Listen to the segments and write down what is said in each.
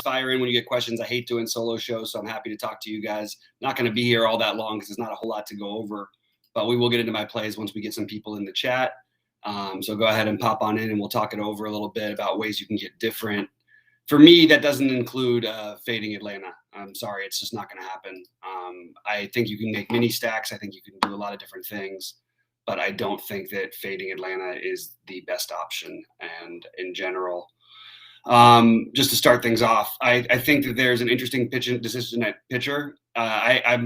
Fire in when you get questions. I hate doing solo shows, so I'm happy to talk to you guys. Not going to be here all that long because there's not a whole lot to go over, but we will get into my plays once we get some people in the chat. So go ahead and pop on in and we'll talk it over a little bit about ways you can get different. For me, that doesn't include fading Atlanta. I'm sorry, it's just not going to happen. I think you can make mini stacks. I think you can do a lot of different things, but I don't think that fading Atlanta is the best option. And in general, just to start things off, I think that there's an interesting decision at pitcher. I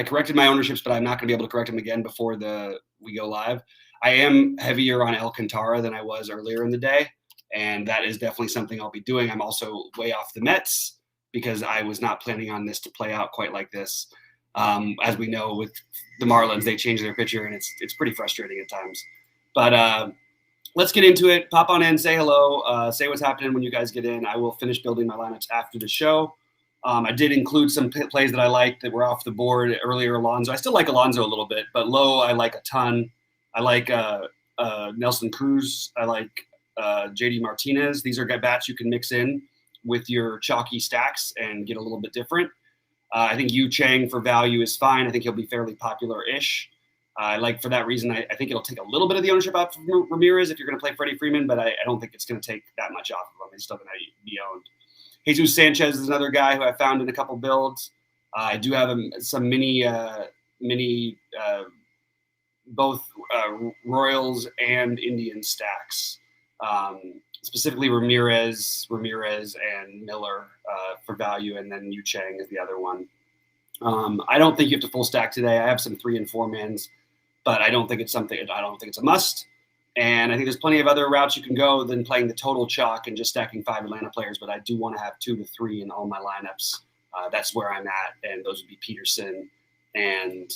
corrected my ownerships, but I'm not going to be able to correct them again before we go live. I am heavier on Alcantara than I was earlier in the day, and that is definitely something I'll be doing. I'm also way off the Mets because I was not planning on this to play out quite like this. As we know, with the Marlins, they change their pitcher, and it's pretty frustrating at times. But let's get into it. Pop on in, say hello, say what's happening when you guys get in. I will finish building my lineups after the show. I did include some plays that I liked that were off the board earlier. Alonso, I still like Alonso a little bit, but Lowe I like a ton. I like Nelson Cruz. I like JD Martinez. These are bats you can mix in with your chalky stacks and get a little bit different. I think Yu Chang for value is fine. I think he'll be fairly popular-ish. For that reason, I think it'll take a little bit of the ownership out from Ramirez if you're going to play Freddie Freeman, but I don't think it's going to take that much off of him. He's still going to be owned. Jesus Sanchez is another guy who I found in a couple builds. I do have some mini both Royals and Indian stacks, specifically Ramirez, and Miller for value, and then Yu Chang is the other one. I don't think you have to full stack today. I have some 3 and 4 mans, but I don't think it's a must. And I think there's plenty of other routes you can go than playing the total chalk and just stacking 5 Atlanta players. But I do want to have 2 to 3 in all my lineups. That's where I'm at, and those would be Peterson and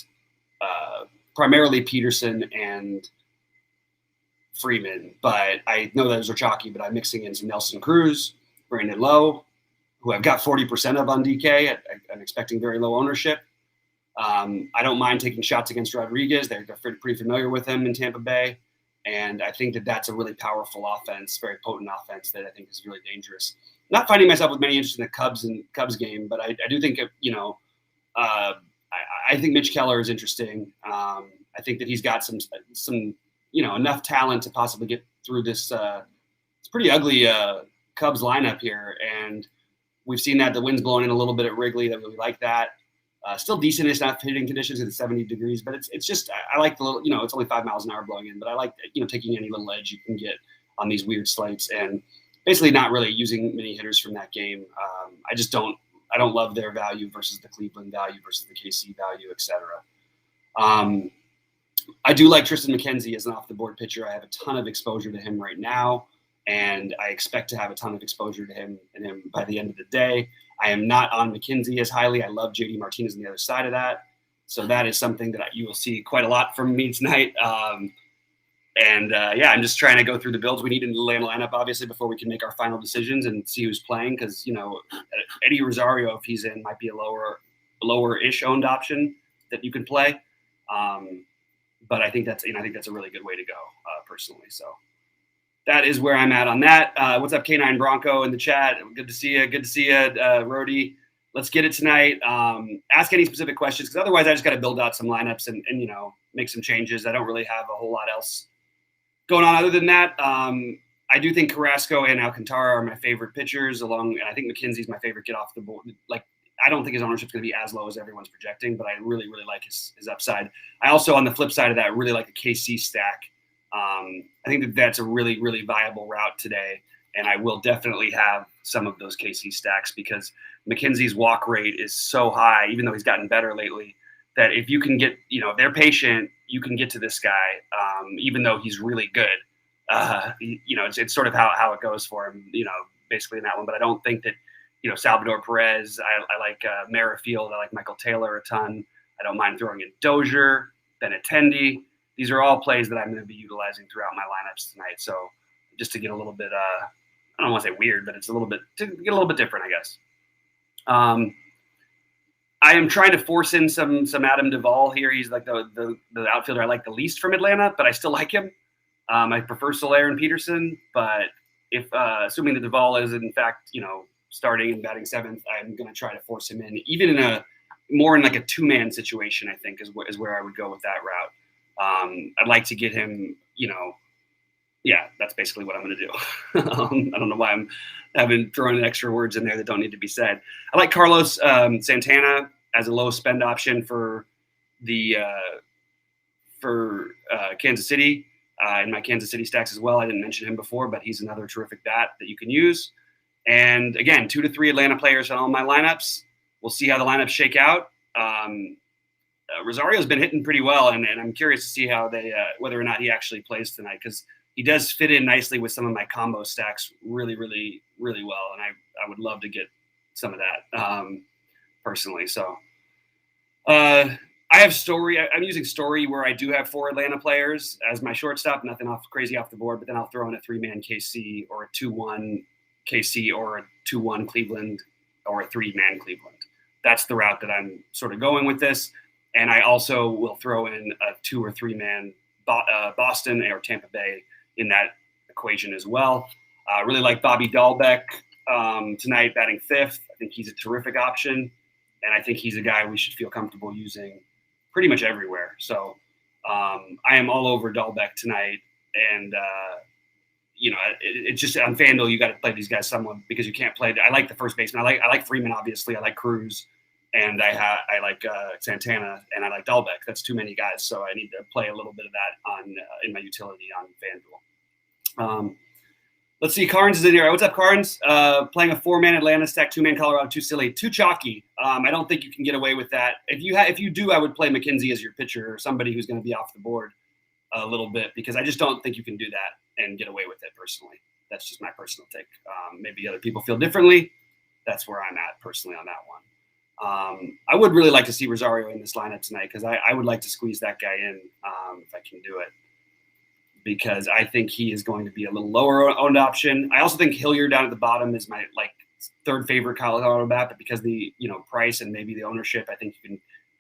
primarily Peterson and Freeman. But I know those are chalky, but I'm mixing in some Nelson Cruz, Brandon Lowe, who I've got 40% of on DK. I'm expecting very low ownership. I don't mind taking shots against Rodriguez. They're pretty familiar with him in Tampa Bay. And I think that that's a really powerful offense, very potent offense that I think is really dangerous. Not finding myself with many interest in the Cubs game, but I do think, I think Mitch Keller is interesting. I think that he's got some enough talent to possibly get through this. It's pretty ugly Cubs lineup here. And we've seen that the wind's blowing in a little bit at Wrigley. That really like that. Still decent. It's not hitting conditions at 70 degrees, but it's just I like the little, it's only 5 miles an hour blowing in, but I like taking any little edge you can get on these weird slates and basically not really using many hitters from that game. I don't love their value versus the Cleveland value versus the KC value, etc. I do like Tristan McKenzie as an off the board pitcher. I have a ton of exposure to him right now, and I expect to have a ton of exposure to him by the end of the day. I am not on McKenzie as highly. I love JD Martinez on the other side of that. So that is something that you will see quite a lot from me tonight. I'm just trying to go through the builds. We need to lay a lineup, obviously, before we can make our final decisions and see who's playing. Because, Eddie Rosario, if he's in, might be a lower-ish owned option that you can play. But I think that's a really good way to go, personally. So that is where I'm at on that. What's up, K9 Bronco in the chat? Good to see you. Good to see you, Rody. Let's get it tonight. Ask any specific questions, because otherwise I just got to build out some lineups and make some changes. I don't really have a whole lot else going on other than that. I do think Carrasco and Alcantara are my favorite pitchers, and I think McKenzie's my favorite get off the board. I don't think his ownership's going to be as low as everyone's projecting, but I really, really like his upside. I also, on the flip side of that, really like the KC stack. I think that's a really, really viable route today, and I will definitely have some of those KC stacks because McKenzie's walk rate is so high, even though he's gotten better lately, that if you can get, if they're patient, you can get to this guy, even though he's really good. It's sort of how it goes for him, basically in that one. But I don't think that, Salvador Perez, I like Merrifield, I like Michael Taylor a ton. I don't mind throwing in Dozier, Benintendi. These are all plays that I'm going to be utilizing throughout my lineups tonight. So just to get a little bit, I don't want to say weird, but it's to get a little bit different, I guess. I am trying to force in some Adam Duvall here. He's like the outfielder I like the least from Atlanta, but I still like him. I prefer Soler and Peterson, but if assuming that Duvall is in fact, starting and batting seventh, I'm going to try to force him in, even in a more in like a two-man situation. I think is where I would go with that route. I'd like to get him, yeah, that's basically what I'm going to do. I don't know why I've been throwing extra words in there that don't need to be said. I like Carlos Santana as a low spend option for the Kansas City in my Kansas City stacks as well. I didn't mention him before, but he's another terrific bat that you can use. And again, 2 to 3 Atlanta players on all my lineups. We'll see how the lineups shake out. Rosario's been hitting pretty well, and I'm curious to see how they whether or not he actually plays tonight, because he does fit in nicely with some of my combo stacks really, really, really well, and I would love to get some of that personally. So I have Story. I'm using Story where I do have 4 Atlanta players as my shortstop, nothing crazy off the board, but then I'll throw in a 3-man KC or a 2-1 KC or a 2-1 Cleveland or a 3-man Cleveland. That's the route that I'm sort of going with this. And I also will throw in a 2 or 3-man Boston or Tampa Bay in that equation as well. I really like Bobby Dahlbeck tonight, batting 5th. I think he's a terrific option, and I think he's a guy we should feel comfortable using pretty much everywhere. So I am all over Dahlbeck tonight, and it's just on FanDuel you got to play these guys somewhat because you can't play. I like the first baseman. I like Freeman, obviously. I like Cruz. And I like Santana, and I like Dahlbeck. That's too many guys, so I need to play a little bit of that in my utility on FanDuel. Let's see, Carnes is in here. What's up, Carnes? Playing a 4-man Atlanta stack, 2-man Colorado, too silly, too chalky. I don't think you can get away with that. If you do, I would play McKenzie as your pitcher or somebody who's going to be off the board a little bit, because I just don't think you can do that and get away with it personally. That's just my personal take. Maybe other people feel differently. That's where I'm at personally on that one. I would really like to see Rosario in this lineup tonight, because I would like to squeeze that guy in if I can do it, because I think he is going to be a little lower owned option. I also think Hilliard down at the bottom is my third favorite Colorado bat, but because the price and maybe the ownership, I think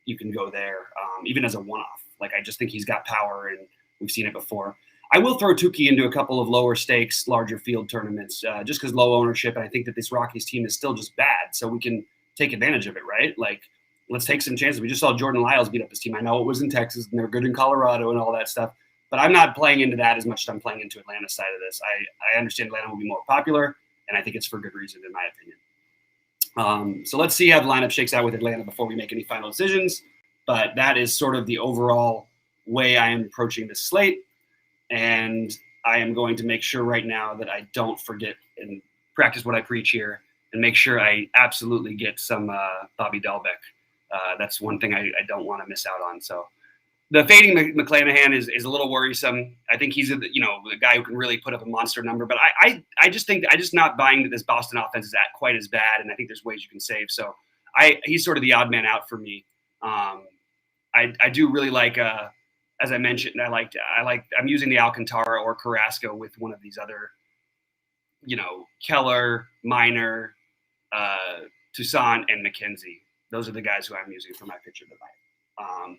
you can go there even as a one-off. I just think he's got power, and we've seen it before. I will throw Tukey into a couple of lower stakes, larger field tournaments, just because low ownership, and I think that this Rockies team is still just bad, so we can take advantage of it, right? Let's take some chances. We just saw Jordan Lyles beat up his team. I know it was in Texas and they're good in Colorado and all that stuff, but I'm not playing into that as much as I'm playing into Atlanta's side of this. I understand Atlanta will be more popular, and I think it's for good reason, in my opinion. So let's see how the lineup shakes out with Atlanta before we make any final decisions. But that is sort of the overall way I am approaching this slate, and I am going to make sure right now that I don't forget and practice what I preach here, and make sure I absolutely get some Bobby Dahlbeck. That's one thing I don't want to miss out on. So the fading McClanahan is a little worrisome. I think he's the guy who can really put up a monster number. But I just think I'm just not buying that this Boston offense is quite as bad, and I think there's ways you can save. So he's sort of the odd man out for me. I do really like, as I mentioned, I'm using the Alcantara or Carrasco with one of these other, Keller, Minor, Toussaint, and McKenzie. Those are the guys who I'm using for my pitcher tonight.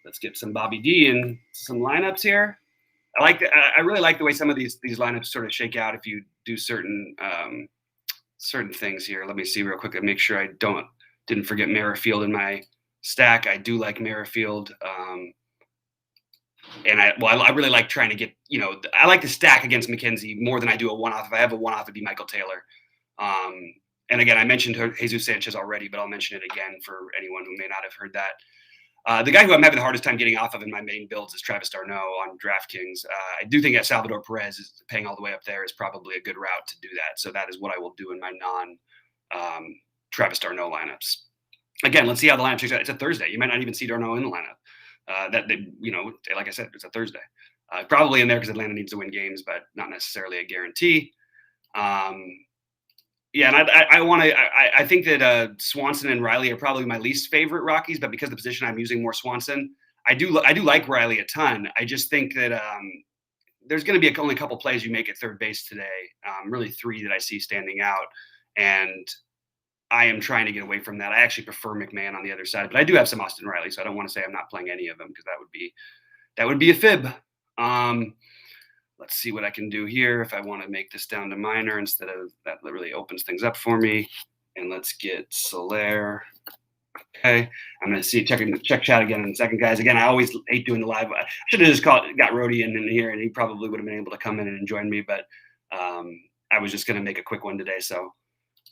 Let's get some Bobby D in some lineups here. I really like the way some of these lineups sort of shake out if you do certain things here. Let me see real quick and make sure I didn't forget Merrifield in my stack. I do like Merrifield. And I really like trying to get, I like to stack against McKenzie more than I do a one-off. If I have a one-off, it'd be Michael Taylor. And again, I mentioned Jesus Sanchez already, but I'll mention it again for anyone who may not have heard that. The guy who I'm having the hardest time getting off of in my main builds is Travis d'Arnaud on DraftKings. I do think that Salvador Perez is paying all the way up there is probably a good route to do that. So that is what I will do in my non-Travis d'Arnaud lineups. Again, let's see how the lineup shakes out. It's a Thursday. You might not even see d'Arnaud in the lineup. Like I said, it's a Thursday. Probably in there because Atlanta needs to win games, but not necessarily a guarantee. Yeah, and I think that Swanson and Riley are probably my least favorite Rockies, but because of the position I'm using more Swanson. I do like Riley a ton. I just think that there's going to be only a couple plays you make at third base today, really 3 that I see standing out, and I am trying to get away from that. I actually prefer McMahon on the other side, but I do have some Austin Riley, so I don't want to say I'm not playing any of them because that would be a fib. let's see what I can do here if I want to make this down to minor instead of that really opens things up for me. And let's get Soler. Okay, I'm gonna check chat again in a second, guys. Again, I always hate doing the live. I should have just got Rody in here, and he probably would have been able to come in and join me. But I was just gonna make a quick one today, so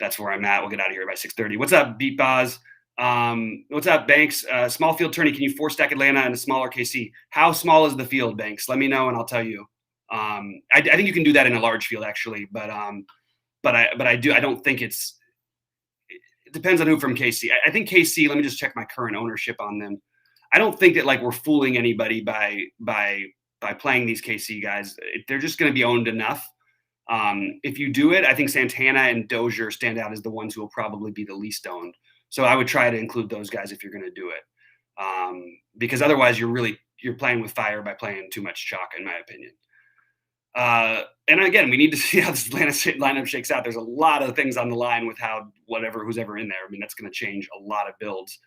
that's where I'm at. We'll get out of here by 6:30. What's up, Beat Boz? What's up, Banks? Small field tourney. Can you 4-stack Atlanta and a smaller KC? How small is the field, Banks? Let me know, and I'll tell you. I think you can do that in a large field, actually, but I don't think it's. It depends on who from KC. I think KC. Let me just check my current ownership on them. I don't think that like we're fooling anybody by playing these KC guys. They're just going to be owned enough. If you do it, I think Santana and Dozier stand out as the ones who will probably be the least owned. So I would try to include those guys if you're going to do it, because otherwise you're playing with fire by playing too much chalk, in my opinion. And again, we need to see how this Atlanta lineup shakes out. There's a lot of things on the line with who's ever in there. I mean, that's going to change a lot of builds,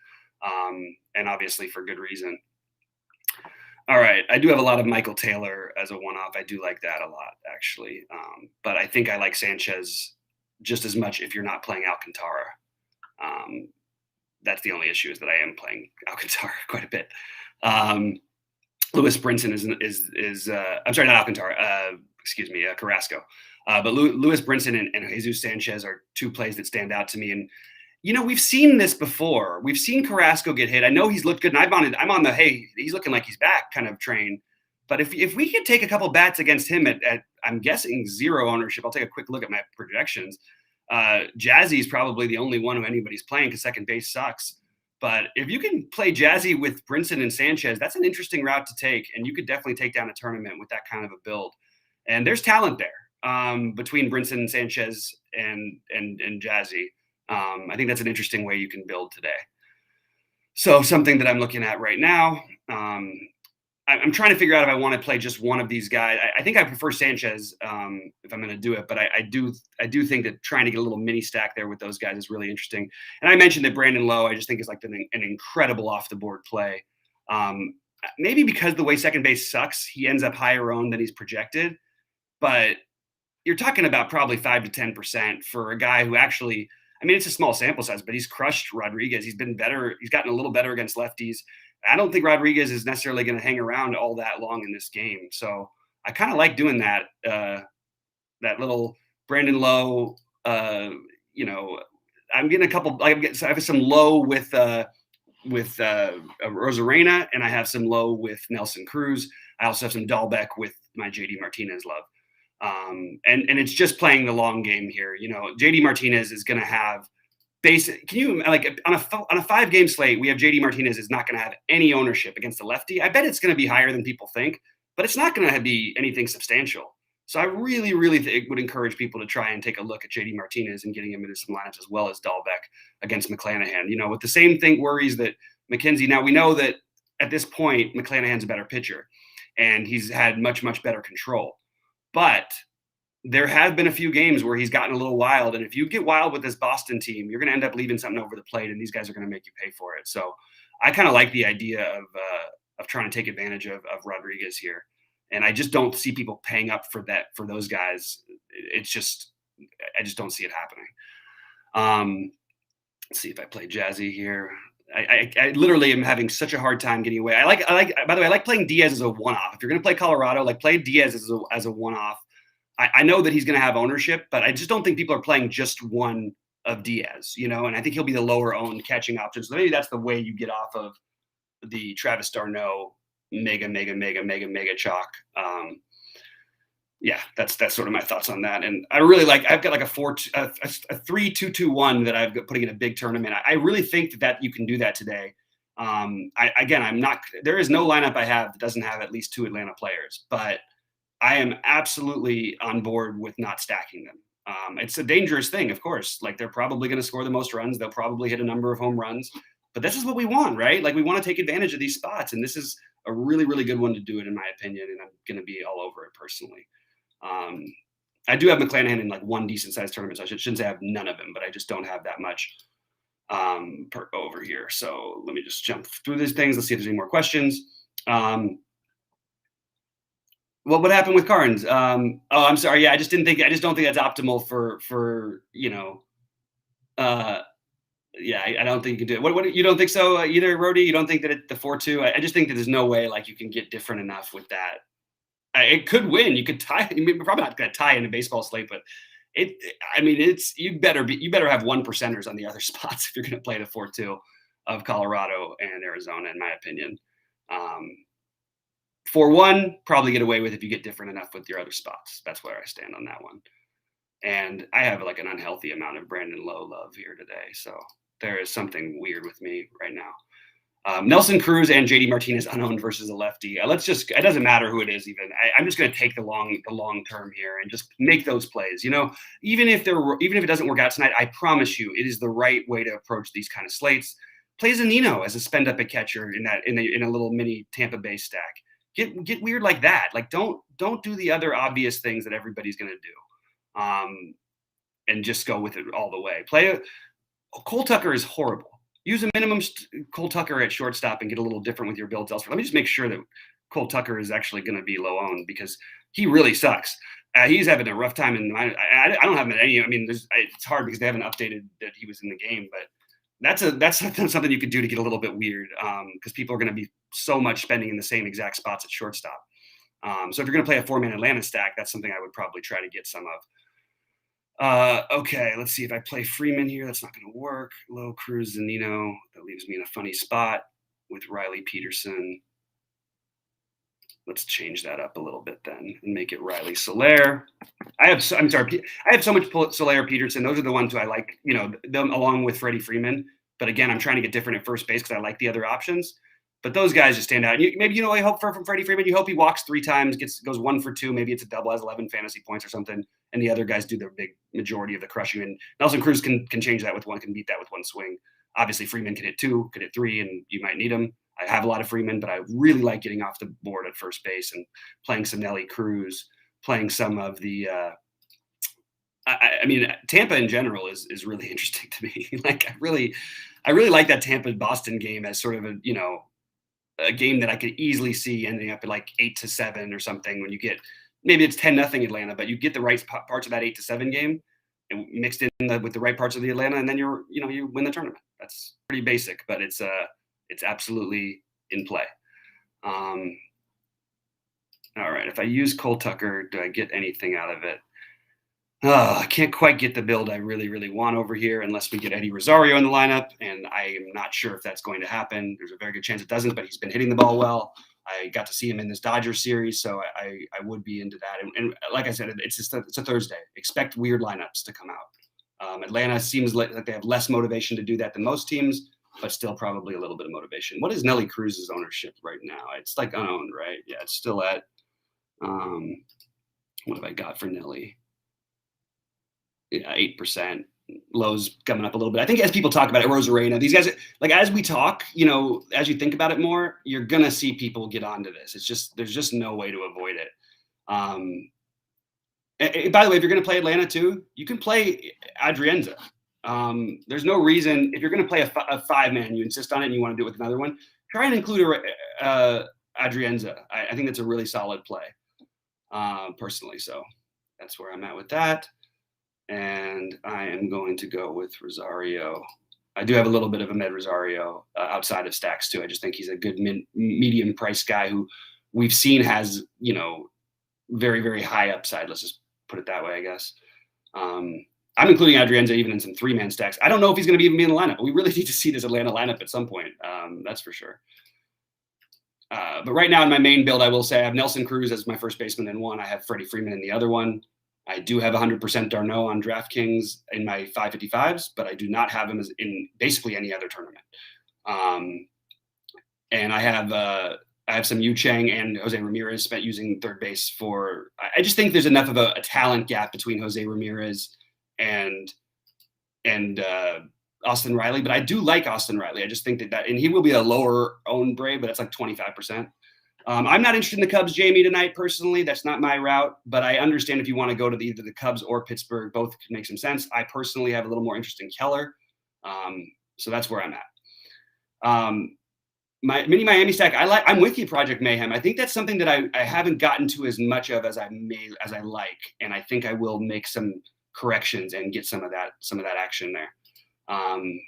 and obviously for good reason. All right, I do have a lot of Michael Taylor as a one-off. I do like that a lot, actually. But I think I like Sanchez just as much if you're not playing Alcantara. That's the only issue, is that I am playing Alcantara quite a bit. Lewis Brinson is I'm sorry, not Alcantara. Excuse me, Carrasco. But Lewis Brinson and Jesus Sanchez are two plays that stand out to me. And we've seen this before. We've seen Carrasco get hit. I know he's looked good, and I'm on the hey, he's looking like he's back kind of train. But if we could take a couple bats against him at I'm guessing 0 ownership, I'll take a quick look at my projections. Jazzy is probably the only one who anybody's playing because second base sucks. But if you can play Jazzy with Brinson and Sanchez, that's an interesting route to take, and you could definitely take down a tournament with that kind of a build. And there's talent there between Brinson and Sanchez and Jazzy. I think that's an interesting way you can build today. So something that I'm looking at right now. I'm trying to figure out if I want to play just one of these guys. I think I prefer Sanchez if I'm going to do it, but I do think that trying to get a little mini stack there with those guys is really interesting. And I mentioned that Brandon Lowe, I just think is like an incredible off the board play. Maybe because the way second base sucks, he ends up higher owned than he's projected. But you're talking about probably 5 to 10% for a guy who actually, I mean, it's a small sample size, but he's crushed Rodriguez. He's been better. He's gotten a little better against lefties. I don't think Rodriguez is necessarily going to hang around all that long in this game. So I kind of like doing that, that little Brandon Lowe, I'm getting a couple, I have some Lowe with Rosarena, and I have some Lowe with Nelson Cruz. I also have some Dahlbeck with my JD Martinez love. And it's just playing the long game here. JD Martinez is going to have can you like on a 5-game slate, we have JD Martinez is not going to have any ownership against the lefty. I bet it's going to be higher than people think, but it's not going to be anything substantial. So I really, really would encourage people to try and take a look at JD Martinez and getting him into some lineups as well as Dahlbeck against McClanahan. With the same thing worries that McKenzie. Now we know that at this point, McClanahan's a better pitcher and he's had much, much better control. But there have been a few games where he's gotten a little wild. And if you get wild with this Boston team, you're going to end up leaving something over the plate, and these guys are going to make you pay for it. So I kind of like the idea of trying to take advantage of Rodriguez here. And I just don't see people paying up for those guys. I just don't see it happening. Let's see if I play Jazzy here. I literally am having such a hard time getting away. By the way, I like playing Diaz as a one-off. If you're going to play Colorado, like play Diaz as a one-off. I know that he's going to have ownership, but I just don't think people are playing just one of Diaz, and I think he'll be the lower owned catching option. So maybe that's the way you get off of the Travis d'Arnaud mega chalk. Yeah, that's sort of my thoughts on that. And I really I've got like a 3-2-2-1 that I've got putting in a big tournament. I really think that you can do that today. There is no lineup I have that doesn't have at least 2 Atlanta players, but I am absolutely on board with not stacking them. It's a dangerous thing, of course. Like, they're probably going to score the most runs. They'll probably hit a number of home runs. But this is what we want, right? Like, we want to take advantage of these spots. And this is a really, really good one to do it, in my opinion. And I'm going to be all over it personally. I do have McClanahan in like one decent-sized tournament. So I shouldn't say I have none of them, but I just don't have that much over here. So let me just jump through these things. Let's see if there's any more questions. what happened with Carnes? Oh, I'm sorry. Yeah, I just don't think that's optimal for Uh, yeah, I don't think you can do it. What you don't think so either, Rody? You don't think that the 4-2? I just think that there's no way like you can get different enough with that. It could win. You could tie. I mean, we're probably not going to tie in a baseball slate, but it. I mean, it's you better have 1%ers on the other spots if you're going to play the 4-2 of Colorado and Arizona, in my opinion. 4-1 probably get away with if you get different enough with your other spots. That's where I stand on that one. And I have like an unhealthy amount of Brandon Lowe love here today. So there is something weird with me right now. Nelson Cruz and JD Martinez unowned versus a lefty. Let's just, it doesn't matter who it is even. I'm just going to take the long term here and just make those plays. You know, even if it doesn't work out tonight, I promise you it is the right way to approach these kind of slates. Play Zunino as a spend up at catcher in a little mini Tampa Bay stack. Get weird like that. Like don't do the other obvious things that everybody's going to do. And just go with it all the way. Cole Tucker is horrible. Use a minimum Cole Tucker at shortstop and get a little different with your builds elsewhere. Let me just make sure that Cole Tucker is actually going to be low owned because he really sucks. He's having a rough time, and I don't have him at any. I mean, it's hard because they haven't updated that he was in the game, but that's something you could do to get a little bit weird because people are going to be so much spending in the same exact spots at shortstop. So if you're going to play a 4-man Atlanta stack, that's something I would probably try to get some of. Okay, let's see if I play Freeman here. That's not going to work. Low Cruz Zunino. That leaves me in a funny spot with Riley Peterson. Let's change that up a little bit then and make it Riley Soler. I have so much Soler Peterson. Those are the ones who I like, you know, them along with Freddie Freeman. But again, I'm trying to get different at first base because I like the other options. But those guys just stand out. I hope from Freddie Freeman. You hope he walks 3 times, goes 1 for 2. Maybe it's a double, has 11 fantasy points or something, and the other guys do the big majority of the crushing. And Nelson Cruz can change that with one, can beat that with one swing. Obviously, Freeman can hit 2, could hit 3, and you might need him. I have a lot of Freeman, but I really like getting off the board at first base and playing some Nelly Cruz, playing some of the. I mean, Tampa in general is really interesting to me. Like I really like that Tampa Boston game as sort of a game that I could easily see ending up at like 8-7 or something when you get, maybe it's 10-0 Atlanta, but you get the right parts of that 8-7 game and mixed in with the right parts of the Atlanta, and then you win the tournament. That's pretty basic, but it's absolutely in play. All right, if I use Cole Tucker, do I get anything out of it? I can't quite get the build I really, really want over here unless we get Eddie Rosario in the lineup, and I am not sure if that's going to happen. There's a very good chance it doesn't, but he's been hitting the ball well. I got to see him in this Dodgers series, so I would be into that. And like I said, it's a Thursday. Expect weird lineups to come out. Atlanta seems like they have less motivation to do that than most teams, but still probably a little bit of motivation. What is Nelly Cruz's ownership right now? It's like unowned, right? Yeah, it's still at what have I got for Nelly? 8%. Lowe's coming up a little bit. I think as people talk about it, Rosarena, these guys, like as we talk, as you think about it more, you're gonna see people get onto this. There's just no way to avoid it. By the way, if you're gonna play Atlanta too, you can play Adrienza. There's no reason if you're gonna play a 5-man, you insist on it, and you want to do it with another one. Try and include Adrienza. I think that's a really solid play, personally. So that's where I'm at with that. And I am going to go with Rosario. I do have a little bit of Amed Rosario outside of stacks too. I just think he's a good medium price guy who we've seen has, very, very high upside. Let's just put it that way, I guess. I'm including Adrienza even in some 3-man stacks. I don't know if he's going to even be in the lineup. We really need to see this Atlanta lineup at some point. That's for sure. But right now in my main build, I will say I have Nelson Cruz as my first baseman in one. I have Freddie Freeman in the other one. I do have 100% D'Arnaud on DraftKings in my 555s, but I do not have him as in basically any other tournament. And I have some Yu Chang and Jose Ramirez spent using third base for. I just think there's enough of a talent gap between Jose Ramirez and Austin Riley, but I do like Austin Riley. I just think that and he will be a lower owned Brave, but that's like 25%. I'm not interested in the Cubs, Jamie, tonight, personally. That's not my route, but I understand if you want to go to either the Cubs or Pittsburgh, both can make some sense. I personally have a little more interest in Keller, so that's where I'm at. my mini Miami stack. I'm with you, Project Mayhem. I think that's something that I haven't gotten to as much of as I like, and I think I will make some corrections and get some of that action there. I'm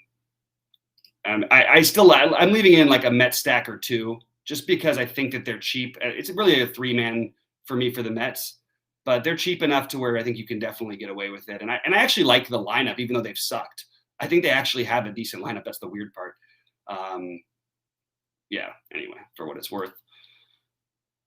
leaving in like a Met stack or two, just because I think that they're cheap. It's really a 3-man for me for the Mets, but they're cheap enough to where I think you can definitely get away with it. And I actually like the lineup, even though they've sucked. I think they actually have a decent lineup. That's the weird part. Yeah, anyway, for what it's worth.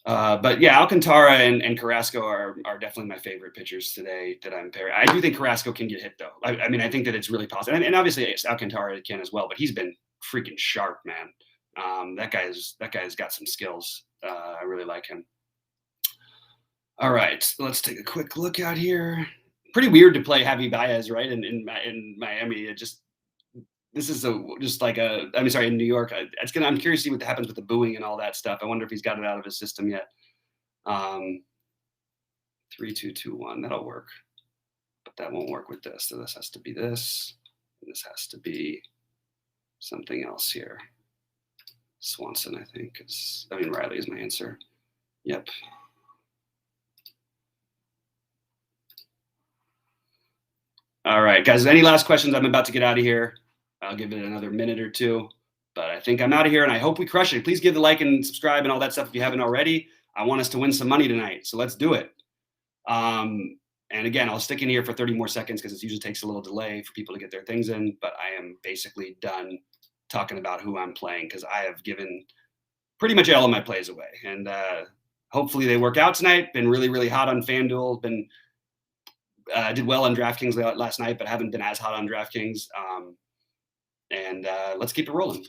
But yeah, Alcantara and Carrasco are definitely my favorite pitchers today that I'm pairing. I do think Carrasco can get hit, though. I mean, I think that it's really possible. And obviously Alcantara can as well, but he's been freaking sharp, man. That guy's got some skills. I really like him. All right, let's take a quick look out here. Pretty weird to play Javi Baez, right? In Miami, in New York. I'm curious to see what happens with the booing and all that stuff. I wonder if he's got it out of his system yet. 3-2-2-1, that'll work, but that won't work with this. So this has to be this, and this has to be something else here. Swanson, I think. Riley is my answer. Yep. All right, guys, any last questions? I'm about to get out of here. I'll give it another minute or two, but I think I'm out of here, and I hope we crush it. Please give the like and subscribe and all that stuff if you haven't already. I want us to win some money tonight, so let's do it. And again, I'll stick in here for 30 more seconds because it usually takes a little delay for people to get their things in, but I am basically done talking about who I'm playing because I have given pretty much all of my plays away, and hopefully they work out tonight. Been really, really hot on FanDuel. Did well on DraftKings last night, but haven't been as hot on DraftKings. And let's keep it rolling.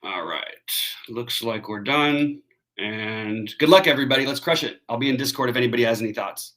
All right. Looks like we're done. And good luck, everybody. Let's crush it. I'll be in Discord if anybody has any thoughts.